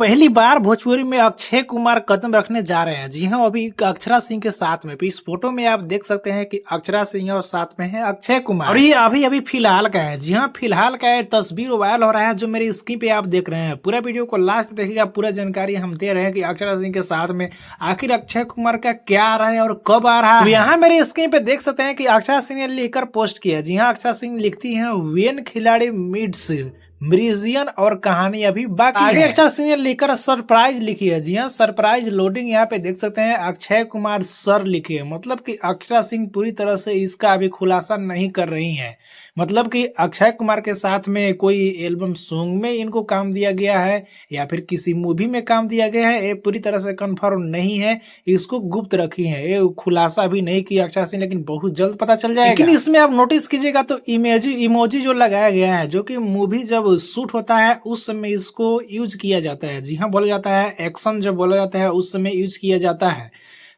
पहली बार भोजपुरी में अक्षय कुमार कदम रखने जा रहे हैं। जी हाँ, अभी अक्षरा सिंह के साथ में। इस फोटो में आप देख सकते हैं कि अक्षरा सिंह और साथ में है अक्षय कुमार, और ये अभी अभी फिलहाल का है। जी हाँ, फिलहाल का है। तस्वीर वायरल हो रहा है जो मेरी स्क्रीन पे आप देख रहे हैं। पूरा वीडियो को लास्ट तक देखिएगा, पूरा जानकारी हम दे रहे हैं कि अक्षरा सिंह के साथ में आखिर अक्षय कुमार का क्या आ रहा है और कब आ रहा है। यहाँ मेरी स्क्रीन पे देख सकते हैं कि अक्षरा सिंह ने लिखकर पोस्ट किया। जी हाँ, अक्षरा सिंह लिखती है वेन खिलाड़ी मीट्स म्यूजियन और कहानी अभी बाकी है। अक्षय सिंह ने लिखकर सरप्राइज लिखी है। जी हाँ, सरप्राइज लोडिंग यहाँ पे देख सकते हैं अक्षय कुमार सर लिखे है। मतलब कि अक्षरा सिंह पूरी तरह से इसका अभी खुलासा नहीं कर रही हैं। मतलब कि अक्षय कुमार के साथ में कोई एल्बम सॉन्ग में इनको काम दिया गया है या फिर किसी मूवी में काम दिया गया है, ये पूरी तरह से कंफर्म नहीं है। इसको गुप्त रखी है, ये खुलासा अभी नहीं किया अक्षय सिंह, लेकिन बहुत जल्द पता चल जाएगा। लेकिन इसमें आप नोटिस कीजिएगा तो इमोजी जो लगाया गया है, जो कि मूवी जब शूट होता है उस समय इसको यूज किया जाता है। जी हाँ, बोला जाता है एक्शन जब बोला जाता है उस समय यूज किया जाता है,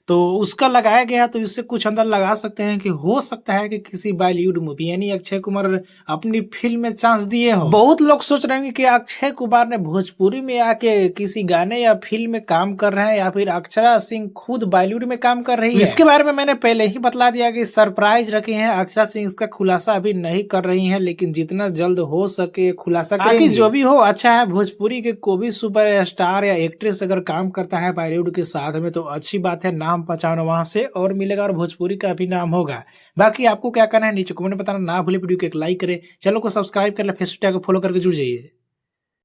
तो उसका लगाया गया। तो इससे कुछ अंदर लगा सकते हैं कि हो सकता है कि किसी बॉलीवुड मूवी यानी अक्षय कुमार अपनी फिल्म में चांस दिए हो। बहुत लोग सोच रहे हैं कि अक्षय कुमार ने भोजपुरी में आके किसी गाने या फिल्म में काम कर रहे हैं या फिर अक्षरा सिंह खुद बॉलीवुड में काम कर रही है। इसके बारे में मैंने पहले ही बतला दिया कि सरप्राइज रखे हैं अक्षरा सिंह, इसका खुलासा अभी नहीं कर रही है, लेकिन जितना जल्द हो सके खुलासा करेंगी। जो भी हो अच्छा है। भोजपुरी के कोई भी सुपर स्टार या एक्ट्रेस अगर काम करता है बॉलीवुड के साथ में तो अच्छी बात है, नाम पहचानो वहां से और मिलेगा और भोजपुरी का भी नाम होगा। बाकी आपको क्या करना है नीचे कमेंट में बताना ना भूले। वीडियो को एक लाइक करें, चैनल को सब्सक्राइब कर ले, फेसबुक टैग को फॉलो करके जुड़ जाइए।